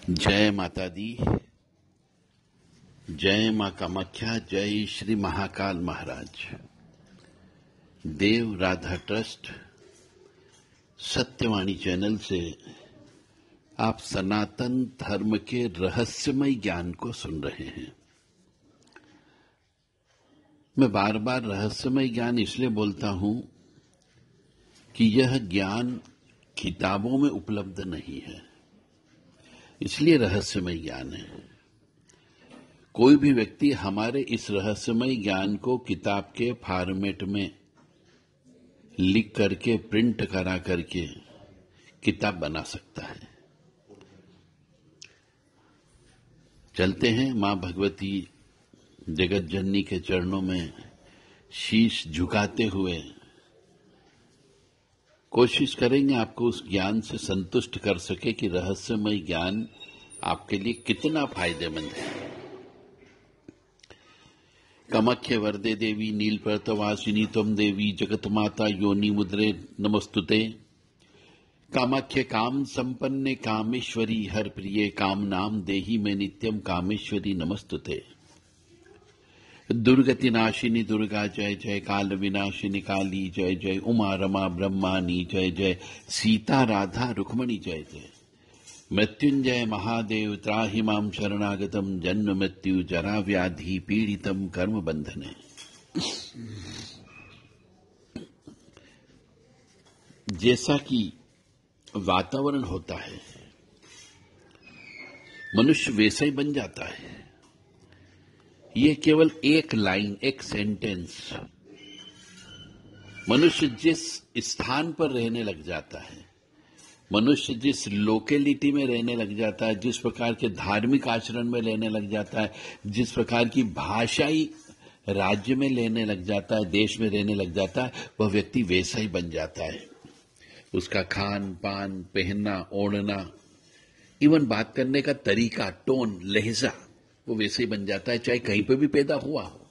जय माता दी। जय मां कामाख्या। जय श्री महाकाल महाराज। देव राधा ट्रस्ट सत्यवाणी चैनल से आप सनातन धर्म के रहस्यमय ज्ञान को सुन रहे हैं। मैं बार बार रहस्यमय ज्ञान इसलिए बोलता हूं कि यह ज्ञान किताबों में उपलब्ध नहीं है, इसलिए रहस्यमय ज्ञान है। कोई भी व्यक्ति हमारे इस रहस्यमय ज्ञान को किताब के फॉर्मेट में लिख करके प्रिंट करा करके किताब बना सकता है। चलते हैं मां भगवती जगत जननी के चरणों में शीश झुकाते हुए कोशिश करेंगे आपको उस ज्ञान से संतुष्ट कर सके कि रहस्यमय ज्ञान आपके लिए कितना फायदेमंद है। कामाख्य वरदे देवी नीलपर्तवासिनी त्वं देवी जगत माता योनि मुद्रे नमस्तुते। कामाख्य काम संपन्ने कामेश्वरी हर प्रिये काम नाम देही में नित्यम कामेश्वरी नमस्तुते। दुर्गति नाशिनी दुर्गा जय जय। काल विनाशिनी काली जय जय। उमा रमा ब्रह्मानी जय जय। सीता राधा रुक्मणी जय जय। मृत्युंजय महादेव त्राहि मां शरणागतम जन्म मृत्यु जरा व्याधि पीड़ितम कर्म बंधने। जैसा कि वातावरण होता है मनुष्य वैसा ही बन जाता है। ये केवल एक लाइन, एक सेंटेंस मनुष्य जिस स्थान पर रहने लग जाता है, मनुष्य जिस लोकेलिटी में रहने लग जाता है, जिस प्रकार के धार्मिक आचरण में रहने लग जाता है, जिस प्रकार की भाषाई राज्य में लेने लग जाता है, देश में रहने लग जाता है, वह व्यक्ति वैसा ही बन जाता है। उसका खान पान, पहनना ओढ़ना, इवन बात करने का तरीका, टोन, लहजा, वो वैसे ही बन जाता है, चाहे कहीं पर भी पैदा हुआ हो।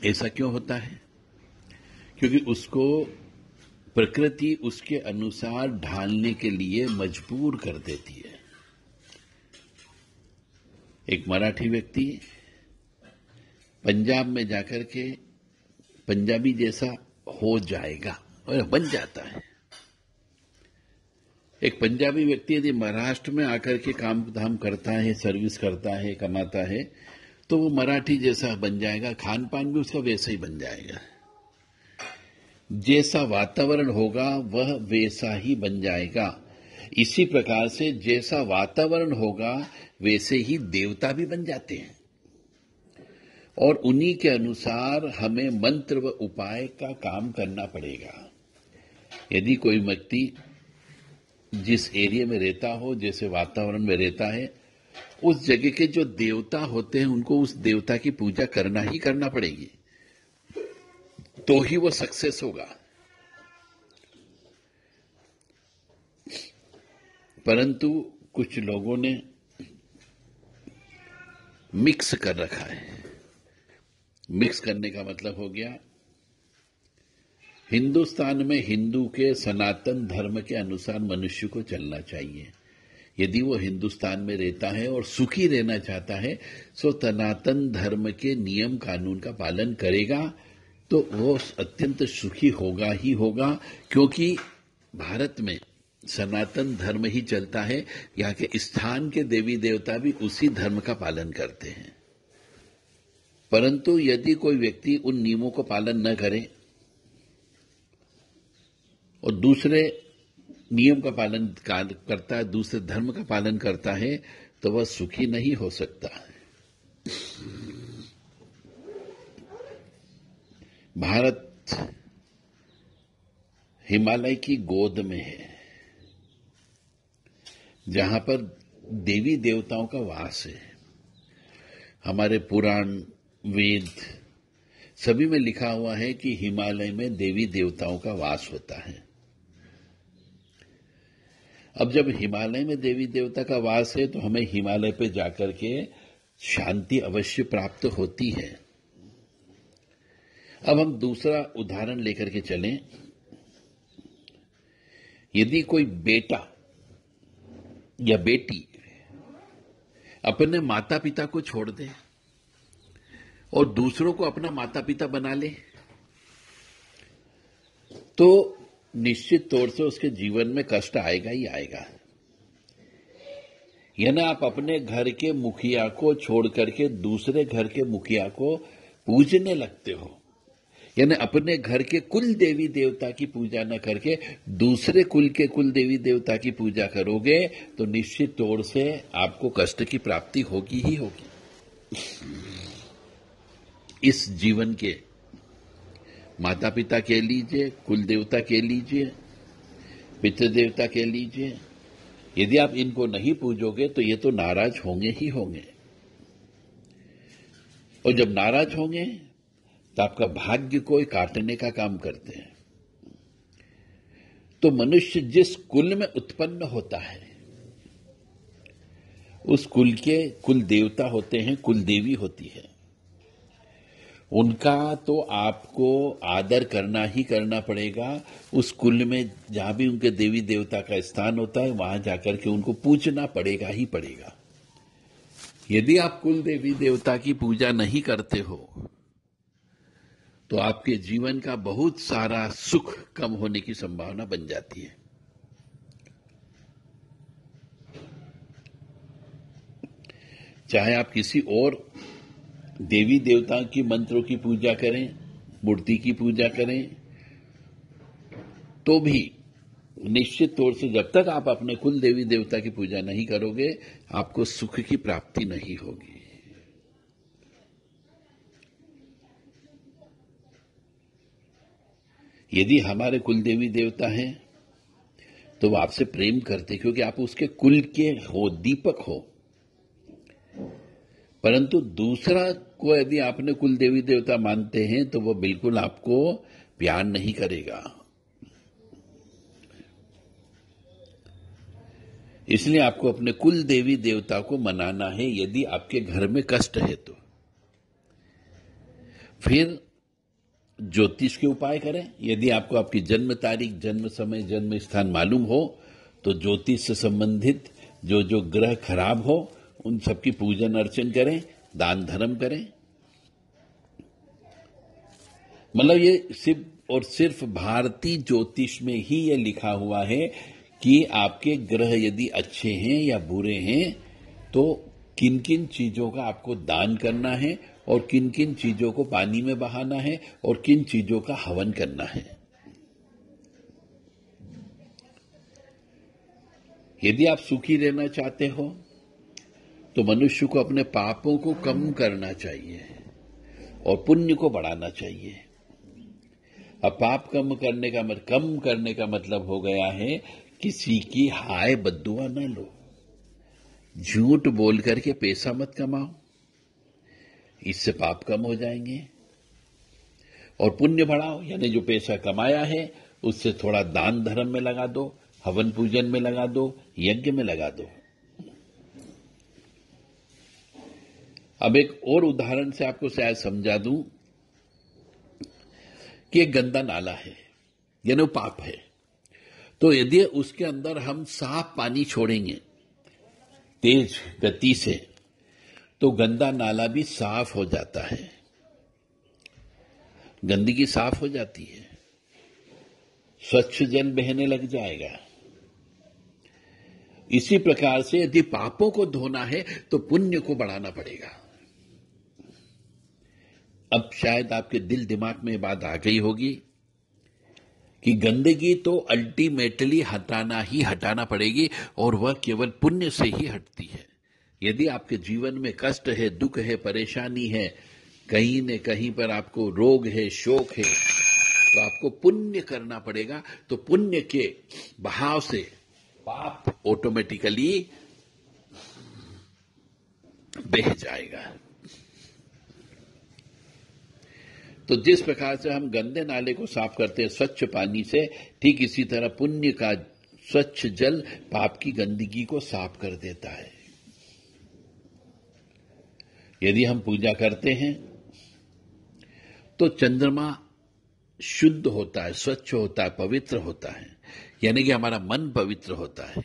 ऐसा क्यों होता है? क्योंकि उसको प्रकृति उसके अनुसार ढालने के लिए मजबूर कर देती है। एक मराठी व्यक्ति पंजाब में जाकर के पंजाबी जैसा हो जाएगा और बन जाता है। एक पंजाबी व्यक्ति यदि महाराष्ट्र में आकर के काम धाम करता है, सर्विस करता है, कमाता है, तो वो मराठी जैसा बन जाएगा, खान पान भी उसका वैसा ही बन जाएगा। जैसा वातावरण होगा वह वैसा ही बन जाएगा। इसी प्रकार से जैसा वातावरण होगा वैसे ही देवता भी बन जाते हैं, और उन्हीं के अनुसार हमें मंत्र व उपाय का काम करना पड़ेगा। यदि कोई व्यक्ति जिस एरिया में रहता हो, जैसे वातावरण में रहता है, उस जगह के जो देवता होते हैं उनको उस देवता की पूजा करना ही करना पड़ेगी, तो ही वो सक्सेस होगा। परंतु कुछ लोगों ने मिक्स कर रखा है। मिक्स करने का मतलब हो गया, हिंदुस्तान में हिंदू के सनातन धर्म के अनुसार मनुष्य को चलना चाहिए। यदि वो हिंदुस्तान में रहता है और सुखी रहना चाहता है तो सनातन धर्म के नियम कानून का पालन करेगा, तो वो अत्यंत सुखी होगा ही होगा। क्योंकि भारत में सनातन धर्म ही चलता है, यहाँ के स्थान के देवी देवता भी उसी धर्म का पालन करते हैं। परंतु यदि कोई व्यक्ति उन नियमों को पालन न करे और दूसरे नियम का पालन करता है, दूसरे धर्म का पालन करता है, तो वह सुखी नहीं हो सकता। भारत हिमालय की गोद में है, जहां पर देवी देवताओं का वास है। हमारे पुराण, वेद सभी में लिखा हुआ है कि हिमालय में देवी देवताओं का वास होता है। अब जब हिमालय में देवी देवता का वास है, तो हमें हिमालय पे जाकर के शांति अवश्य प्राप्त होती है। अब हम दूसरा उदाहरण लेकर के चलें। यदि कोई बेटा या बेटी अपने माता पिता को छोड़ दे और दूसरों को अपना माता पिता बना ले, तो निश्चित तौर से उसके जीवन में कष्ट आएगा ही आएगा। यानी आप अपने घर के मुखिया को छोड़ करके दूसरे घर के मुखिया को पूजने लगते हो, यानी अपने घर के कुल देवी देवता की पूजा न करके दूसरे कुल के कुल देवी देवता की पूजा करोगे तो निश्चित तौर से आपको कष्ट की प्राप्ति होगी ही होगी। इस जीवन के माता पिता कह लीजिए, कुल देवता कह लीजिए, पितृ देवता कह लीजिए, यदि आप इनको नहीं पूजोगे तो ये तो नाराज होंगे ही होंगे, और जब नाराज होंगे तो आपका भाग्य को काटने का काम करते हैं। तो मनुष्य जिस कुल में उत्पन्न होता है उस कुल के कुल देवता होते हैं, कुल देवी होती है, उनका तो आपको आदर करना ही करना पड़ेगा। उस कुल में जहां भी उनके देवी देवता का स्थान होता है वहां जाकर के उनको पूजना पड़ेगा ही पड़ेगा। यदि आप कुल देवी देवता की पूजा नहीं करते हो तो आपके जीवन का बहुत सारा सुख कम होने की संभावना बन जाती है। चाहे आप किसी और देवी देवता की मंत्रों की पूजा करें, मूर्ति की पूजा करें, तो भी निश्चित तौर से जब तक आप अपने कुल देवी देवता की पूजा नहीं करोगे आपको सुख की प्राप्ति नहीं होगी। यदि हमारे कुल देवी देवता हैं तो वो आपसे प्रेम करते क्योंकि आप उसके कुल के हो, दीपक हो। परंतु दूसरा को यदि आपने कुल देवी देवता मानते हैं तो वो बिल्कुल आपको प्यार नहीं करेगा। इसलिए आपको अपने कुल देवी देवता को मनाना है। यदि आपके घर में कष्ट है तो फिर ज्योतिष के उपाय करें। यदि आपको आपकी जन्म तारीख, जन्म समय, जन्म स्थान मालूम हो तो ज्योतिष से संबंधित जो जो ग्रह खराब हो उन सबकी पूजन अर्चन करें, दान धर्म करें। मतलब ये सिर्फ और सिर्फ भारतीय ज्योतिष में ही ये लिखा हुआ है कि आपके ग्रह यदि अच्छे हैं या बुरे हैं तो किन किन चीजों का आपको दान करना है और किन किन चीजों को पानी में बहाना है और किन चीजों का हवन करना है। यदि आप सुखी रहना चाहते हो तो मनुष्य को अपने पापों को कम करना चाहिए और पुण्य को बढ़ाना चाहिए। अब पाप कम करने का मतलब हो गया है किसी की हाय बद्दुआ न लो, झूठ बोल करके पैसा मत कमाओ, इससे पाप कम हो जाएंगे। और पुण्य बढ़ाओ, यानी जो पैसा कमाया है उससे थोड़ा दान धर्म में लगा दो, हवन पूजन में लगा दो, यज्ञ में लगा दो। अब एक और उदाहरण से आपको शायद समझा दूं कि एक गंदा नाला है, यानी वो पाप है। तो यदि उसके अंदर हम साफ पानी छोड़ेंगे तेज गति से तो गंदा नाला भी साफ हो जाता है, गंदगी साफ हो जाती है, स्वच्छ जल बहने लग जाएगा। इसी प्रकार से यदि पापों को धोना है तो पुण्य को बढ़ाना पड़ेगा। अब शायद आपके दिल दिमाग में ये बात आ गई होगी कि गंदगी तो अल्टीमेटली हटाना पड़ेगी और वह केवल पुण्य से ही हटती है। यदि आपके जीवन में कष्ट है, दुख है, परेशानी है, कहीं न कहीं पर आपको रोग है, शोक है, तो आपको पुण्य करना पड़ेगा। तो पुण्य के बहाव से पाप ऑटोमेटिकली बह जाएगा। तो जिस प्रकार से हम गंदे नाले को साफ करते हैं स्वच्छ पानी से, ठीक इसी तरह पुण्य का स्वच्छ जल पाप की गंदगी को साफ कर देता है। यदि हम पूजा करते हैं तो चंद्रमा शुद्ध होता है, स्वच्छ होता है, पवित्र होता है, यानी कि हमारा मन पवित्र होता है।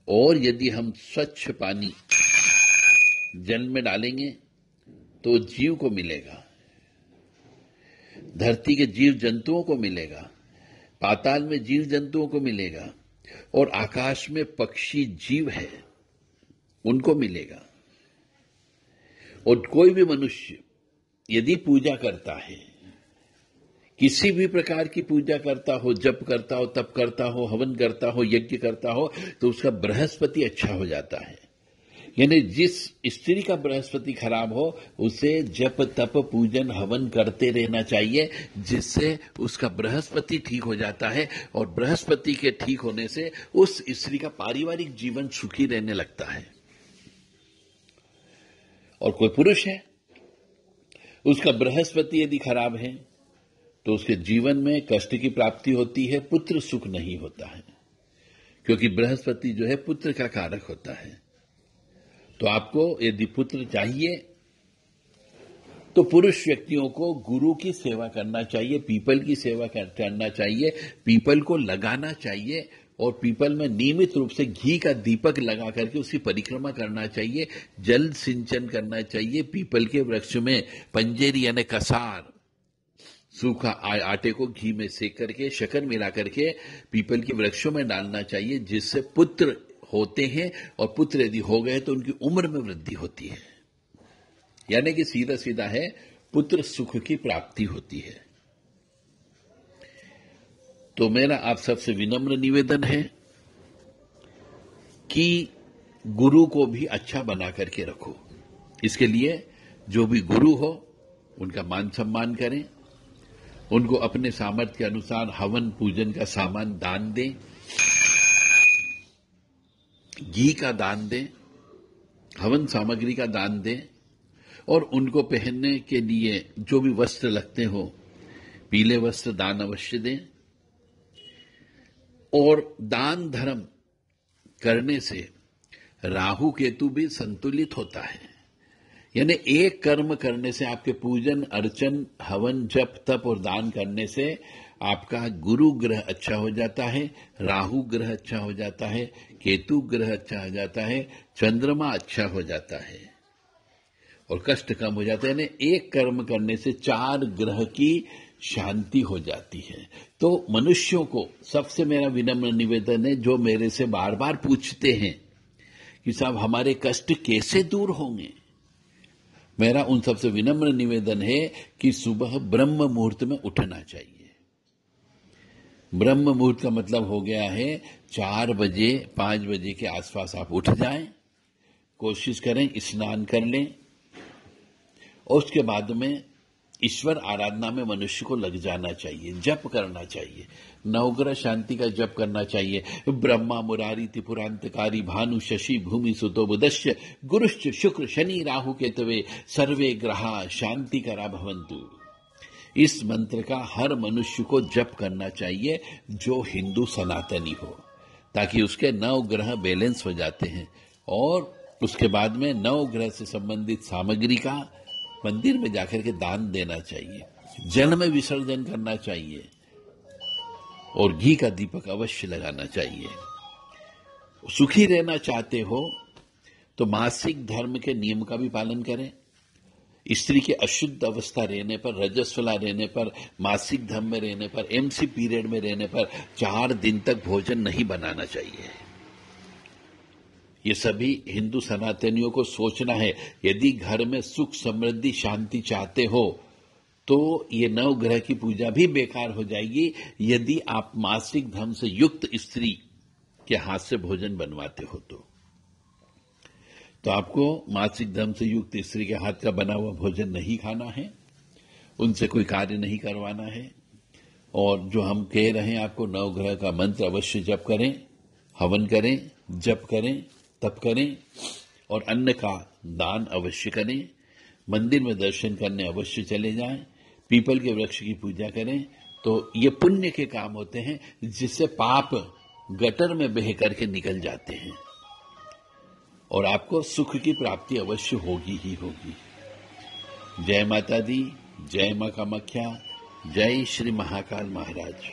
और यदि हम स्वच्छ पानी जल में डालेंगे तो जीव को मिलेगा, धरती के जीव जंतुओं को मिलेगा, पाताल में जीव जंतुओं को मिलेगा, और आकाश में पक्षी जीव है उनको मिलेगा। और कोई भी मनुष्य यदि पूजा करता है, किसी भी प्रकार की पूजा करता हो, जप करता हो, तप करता हो, हवन करता हो, यज्ञ करता हो, तो उसका बृहस्पति अच्छा हो जाता है। यानी जिस स्त्री का बृहस्पति खराब हो उसे जप तप पूजन हवन करते रहना चाहिए, जिससे उसका बृहस्पति ठीक हो जाता है, और बृहस्पति के ठीक होने से उस स्त्री का पारिवारिक जीवन सुखी रहने लगता है। और कोई पुरुष है, उसका बृहस्पति यदि खराब है तो उसके जीवन में कष्ट की प्राप्ति होती है, पुत्र सुख नहीं होता है, क्योंकि बृहस्पति जो है पुत्र का कारक होता है। तो आपको यदि पुत्र चाहिए तो पुरुष व्यक्तियों को गुरु की सेवा करना चाहिए, पीपल की सेवा करना चाहिए, पीपल को लगाना चाहिए, और पीपल में नियमित रूप से घी का दीपक लगा करके उसकी परिक्रमा करना चाहिए, जल सिंचन करना चाहिए। पीपल के वृक्ष में पंजेरी यानी कसार, सूखा आटे को घी में सेक करके शक्कर मिला करके पीपल के वृक्षों में डालना चाहिए, जिससे पुत्र होते हैं, और पुत्र यदि हो गए तो उनकी उम्र में वृद्धि होती है। यानी कि सीधा सीधा है, पुत्र सुख की प्राप्ति होती है। तो मेरा आप सबसे विनम्र निवेदन है कि गुरु को भी अच्छा बना करके रखो। इसके लिए जो भी गुरु हो उनका मान सम्मान करें, उनको अपने सामर्थ्य के अनुसार हवन पूजन का सामान दान दें, घी का दान दें, हवन सामग्री का दान दें, और उनको पहनने के लिए जो भी वस्त्र लगते हो, पीले वस्त्र दान अवश्य दें। और दान धर्म करने से राहु केतु भी संतुलित होता है। यानी एक कर्म करने से, आपके पूजन अर्चन हवन जप तप और दान करने से आपका गुरु ग्रह अच्छा हो जाता है, राहु ग्रह अच्छा हो जाता है, केतु ग्रह अच्छा हो जाता है, चंद्रमा अच्छा हो जाता है, और कष्ट कम हो जाते हैं। यानी एक कर्म करने से 4 ग्रह की शांति हो जाती है। तो मनुष्यों को सबसे मेरा विनम्र निवेदन है, जो मेरे से बार बार पूछते हैं कि साहब हमारे कष्ट कैसे दूर होंगे, मेरा उन सबसे विनम्र निवेदन है कि सुबह ब्रह्म मुहूर्त में उठना चाहिए। ब्रह्म मुहूर्त का मतलब हो गया है 4 बजे 5 बजे के आसपास आप उठ जाएं, कोशिश करें स्नान कर लें, और उसके बाद में ईश्वर आराधना में मनुष्य को लग जाना चाहिए, जप करना चाहिए, नवग्रह शांति का जप करना चाहिए। ब्रह्मा मुरारी त्रिपुरांतकारी भानु शशि भूमि सुतो बुधश्च गुरुश्च शुक्र शनि राहु केतवे सर्वे ग्रहा शांति करा भवन्तु। इस मंत्र का हर मनुष्य को जप करना चाहिए जो हिंदू सनातनी हो, ताकि उसके 9 ग्रह बैलेंस हो जाते हैं। और उसके बाद में 9 ग्रह से संबंधित सामग्री का मंदिर में जाकर के दान देना चाहिए, जल में विसर्जन करना चाहिए, और घी का दीपक अवश्य लगाना चाहिए। सुखी रहना चाहते हो तो मासिक धर्म के नियम का भी पालन करें। स्त्री के अशुद्ध अवस्था रहने पर, रजस्वला रहने पर, मासिक धर्म में रहने पर, एमसी पीरियड में रहने पर 4 दिन तक भोजन नहीं बनाना चाहिए। ये सभी हिंदू सनातनियों को सोचना है। यदि घर में सुख समृद्धि शांति चाहते हो तो ये 9 ग्रह की पूजा भी बेकार हो जाएगी, यदि आप मासिक धर्म से युक्त स्त्री के हाथ से भोजन बनवाते हो तो आपको मासिक धर्म से युक्त स्त्री के हाथ का बना हुआ भोजन नहीं खाना है, उनसे कोई कार्य नहीं करवाना है। और जो हम कह रहे हैं आपको 9 ग्रह का मंत्र अवश्य जप करें, हवन करें, जप करें, तप करें, और अन्न का दान अवश्य करें, मंदिर में दर्शन करने अवश्य चले जाएं, पीपल के वृक्ष की पूजा करें। तो ये पुण्य के काम होते हैं जिससे पाप गटर में बह करके निकल जाते हैं, और आपको सुख की प्राप्ति अवश्य होगी ही होगी। जय माता दी, जय मां कामाख्या, जय श्री महाकाल महाराज।